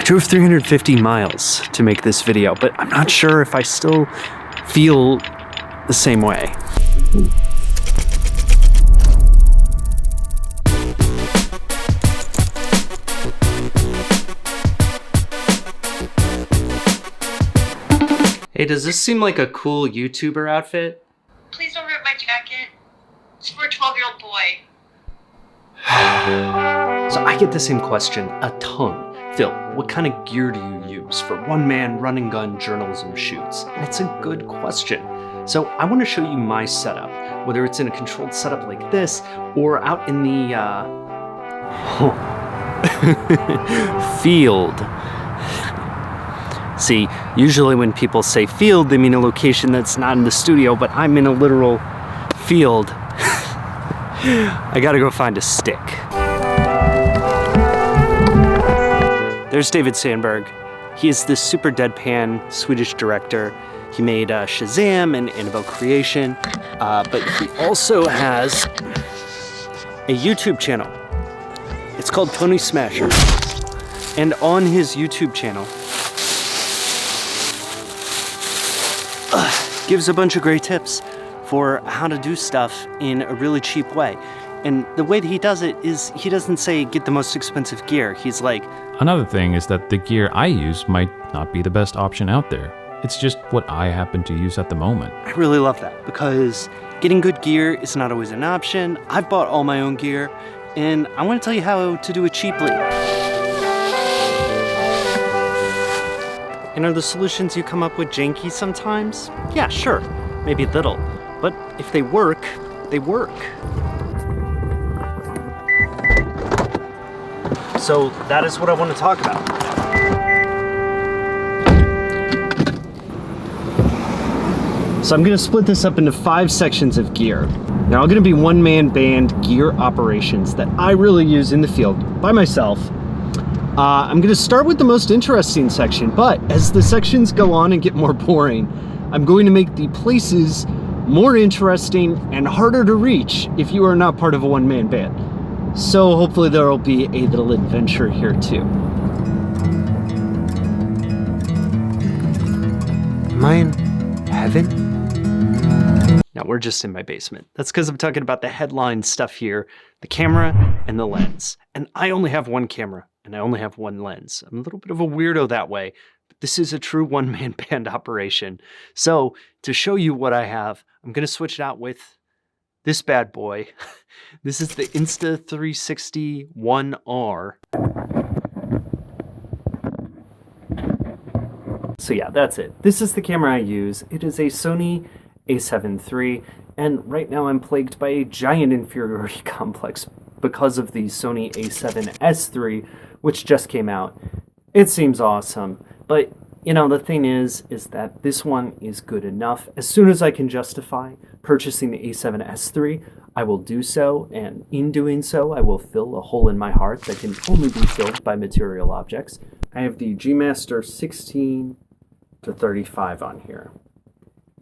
drove 350 miles to make this video, but I'm not sure if I still feel the same way. Hey, does this seem like a cool YouTuber outfit? Please don't rip my jacket. It's for a 12-year-old boy. So I get the same question a ton. Phil, what kind of gear do you use for one-man run-and-gun journalism shoots? And it's a good question. So I want to show you my setup, whether it's in a controlled setup like this or out in the field. See, usually when people say field, they mean a location that's not in the studio, but I'm in a literal field. I gotta go find a stick. There's David Sandberg. He is this super deadpan Swedish director. He made Shazam and Annabelle Creation, but he also has a YouTube channel. It's called Pony Smasher. And on his YouTube channel, gives a bunch of great tips for how to do stuff in a really cheap way. And the way that he does it is he doesn't say get the most expensive gear. He's like, another thing is that the gear I use might not be the best option out there. It's just what I happen to use at the moment. I really love that because getting good gear is not always an option. I've bought all my own gear and I want to tell you how to do it cheaply. And are the solutions you come up with janky sometimes? Yeah, sure, maybe little, but if they work, they work. So that is what I want to talk about. So I'm gonna split this up into 5 sections of gear. Now I'm gonna be one-man band gear operations that I really use in the field by myself. I'm gonna start with the most interesting section, but as the sections go on and get more boring, I'm going to make the places more interesting and harder to reach if you are not part of a one-man band. So hopefully there will be a little adventure here too. Am I in heaven? No, we're just in my basement. That's because I'm talking about the headline stuff here, the camera and the lens. And I only have one camera and I only have one lens. I'm a little bit of a weirdo that way, but this is a true one-man band operation. So to show you what I have, I'm gonna switch it out with this bad boy. This is the Insta360 1R. So yeah, that's it. This is the camera I use. It is a Sony a7 III, and right now I'm plagued by a giant inferiority complex because of the Sony a7S III, which just came out. It seems awesome, but you know, the thing is that this one is good enough. As soon as I can justify purchasing the a7S III, I will do so, and in doing so, I will fill a hole in my heart that can only be filled by material objects. I have the G Master 16 to 35 on here.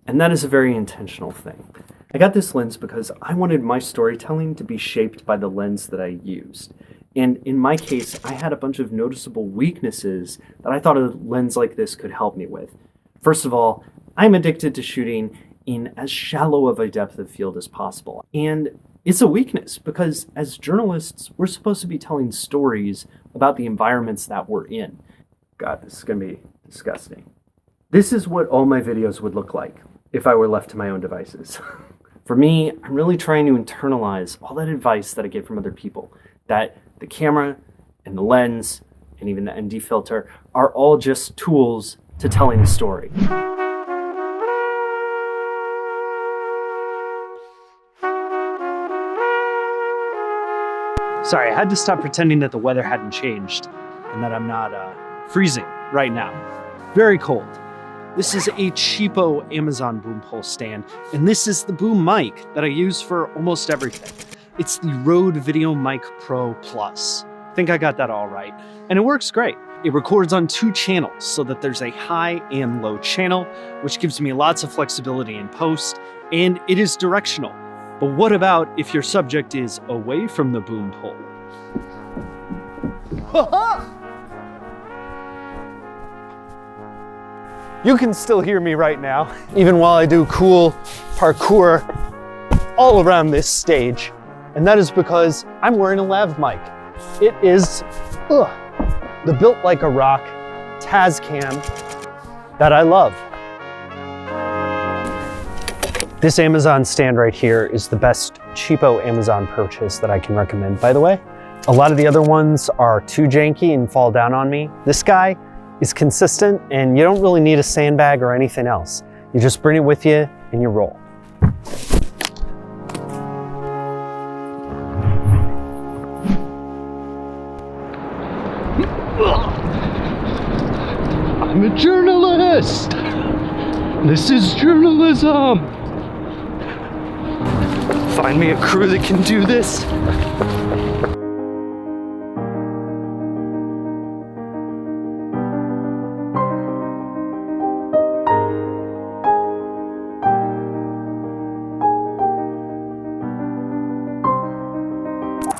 And that is a very intentional thing. I got this lens because I wanted my storytelling to be shaped by the lens that I used. And in my case, I had a bunch of noticeable weaknesses that I thought a lens like this could help me with. First of all, I'm addicted to shooting in as shallow of a depth of field as possible. And it's a weakness because as journalists, we're supposed to be telling stories about the environments that we're in. God, this is gonna be disgusting. This is what all my videos would look like if I were left to my own devices. For me, I'm really trying to internalize all that advice that I get from other people, that the camera and the lens and even the ND filter are all just tools to telling a story. Sorry, I had to stop pretending that the weather hadn't changed and that I'm not freezing right now. Very cold. This is a cheapo Amazon boom pole stand, and this is the boom mic that I use for almost everything. It's the Rode Video Mic Pro Plus. I think I got that all right. And it works great. It records on 2 channels so that there's a high and low channel, which gives me lots of flexibility in post, and it is directional. But what about if your subject is away from the boom pole? you can still hear me right now, even while I do cool parkour all around this stage. And that is because I'm wearing a lav mic. It is the Built Like a Rock Tascam that I love. This Amazon stand right here is the best cheapo Amazon purchase that I can recommend, by the way. A lot of the other ones are too janky and fall down on me. This guy is consistent and you don't really need a sandbag or anything else. You just bring it with you and you roll. I'm a journalist. This is journalism. Find me a crew that can do this.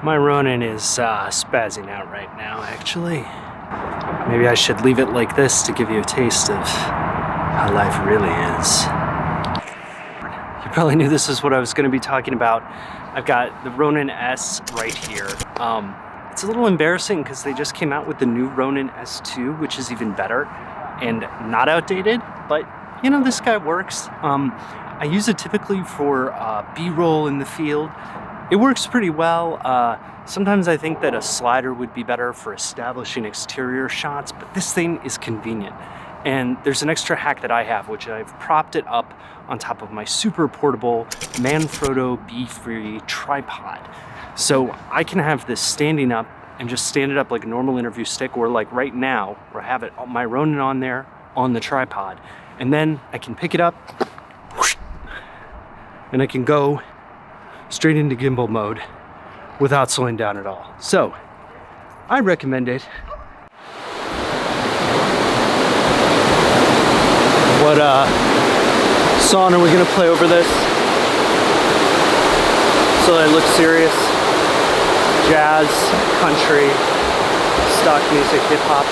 My Ronin is spazzing out right now, actually. Maybe I should leave it like this to give you a taste of how life really is. You probably knew this is what I was going to be talking about. I've got the Ronin S right here. It's a little embarrassing because they just came out with the new Ronin S2, which is even better and not outdated, but you know, this guy works. I use it typically for B-roll in the field. It works pretty well. Sometimes I think that a slider would be better for establishing exterior shots, but this thing is convenient. And there's an extra hack that I have, which I've propped it up on top of my super portable Manfrotto B-Free tripod. So I can have this standing up and just stand it up like a normal interview stick, or like right now, where I have it, my Ronin on there, on the tripod. And then I can pick it up, and I can go straight into gimbal mode without slowing down at all. So I recommend it. What song are we gonna play over this? So I look serious. Jazz, country, stock music, hip hop.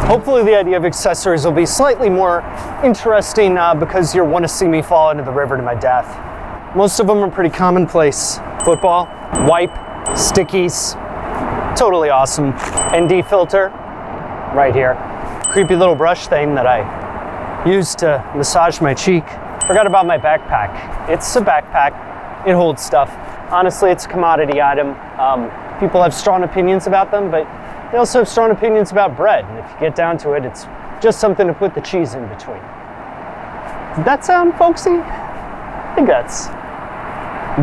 Hopefully the idea of accessories will be slightly more interesting because you'll want to see me fall into the river to my death. Most of them are pretty commonplace. Football, wipe, stickies, totally awesome. ND filter, right here. Creepy little brush thing that I use to massage my cheek. Forgot about my backpack. It's a backpack, it holds stuff. Honestly, it's a commodity item. People have strong opinions about them, but they also have strong opinions about bread, and if you get down to it, it's just something to put the cheese in between. Did that sound folksy? I think that's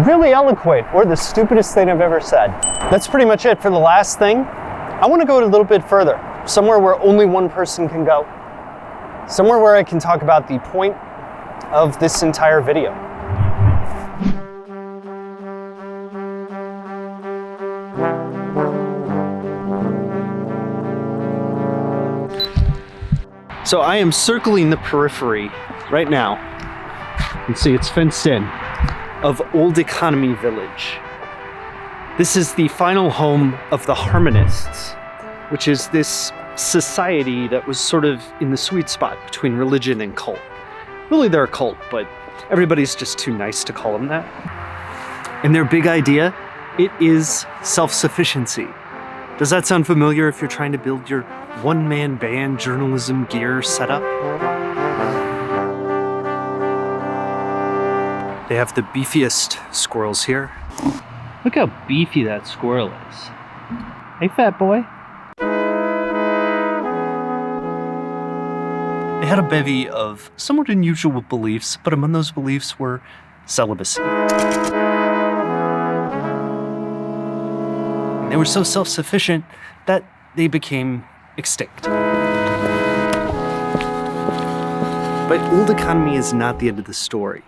really eloquent, or the stupidest thing I've ever said. That's pretty much it for the last thing. I want to go a little bit further, somewhere where only one person can go. Somewhere where I can talk about the point of this entire video. So I am circling the periphery right now. You can see it's fenced in, of Old Economy Village. This is the final home of the Harmonists, which is this society that was sort of in the sweet spot between religion and cult. Really, they're a cult, but everybody's just too nice to call them that. And their big idea, it is self-sufficiency. Does that sound familiar if you're trying to build your one-man band journalism gear setup? They have the beefiest squirrels here. Look how beefy that squirrel is. Hey, fat boy. They had a bevy of somewhat unusual beliefs, but among those beliefs were celibacy. And they were so self-sufficient that they became extinct. But Old Economy is not the end of the story.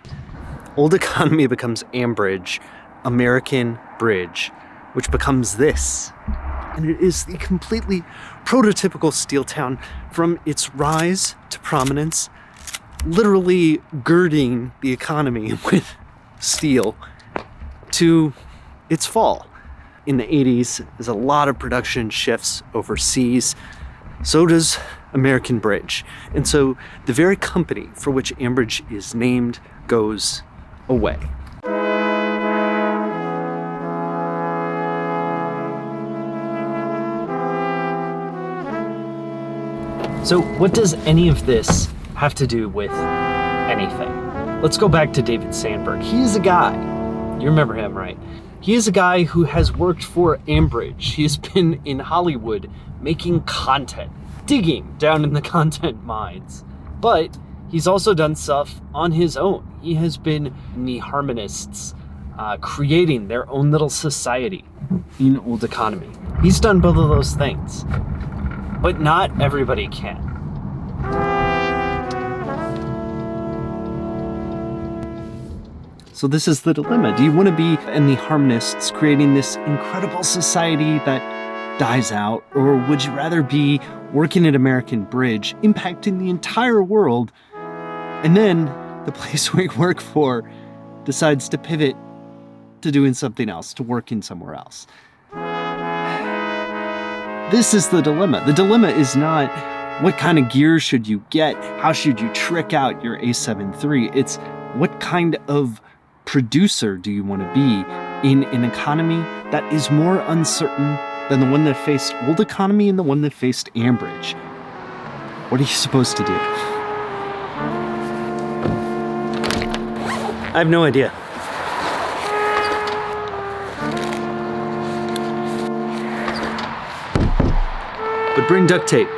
Old Economy becomes Ambridge, American Bridge, which becomes this. And it is the completely prototypical steel town from its rise to prominence literally girding the economy with steel to its fall. In the 80s, there's a lot of production shifts overseas. So does American Bridge. And so the very company for which Ambridge is named goes away. So what does any of this have to do with anything? Let's go back to David Sandberg. He is a guy, you remember him, right? He is a guy who has worked for Ambridge. He has been in Hollywood making content, digging down in the content mines. But he's also done stuff on his own. He has been in the harmonists, creating their own little society in old economy. He's done both of those things, but not everybody can. So this is the dilemma. Do you want to be in the harmonists creating this incredible society that dies out, or would you rather be working at American Bridge, impacting the entire world, and then the place we work for decides to pivot to doing something else, to working somewhere else? This is the dilemma. The dilemma is not what kind of gear should you get, how should you trick out your A7 III. It's what kind of producer do you want to be in an economy that is more uncertain than the one that faced old economy and the one that faced Ambridge? What are you supposed to do? I have no idea. But bring duct tape.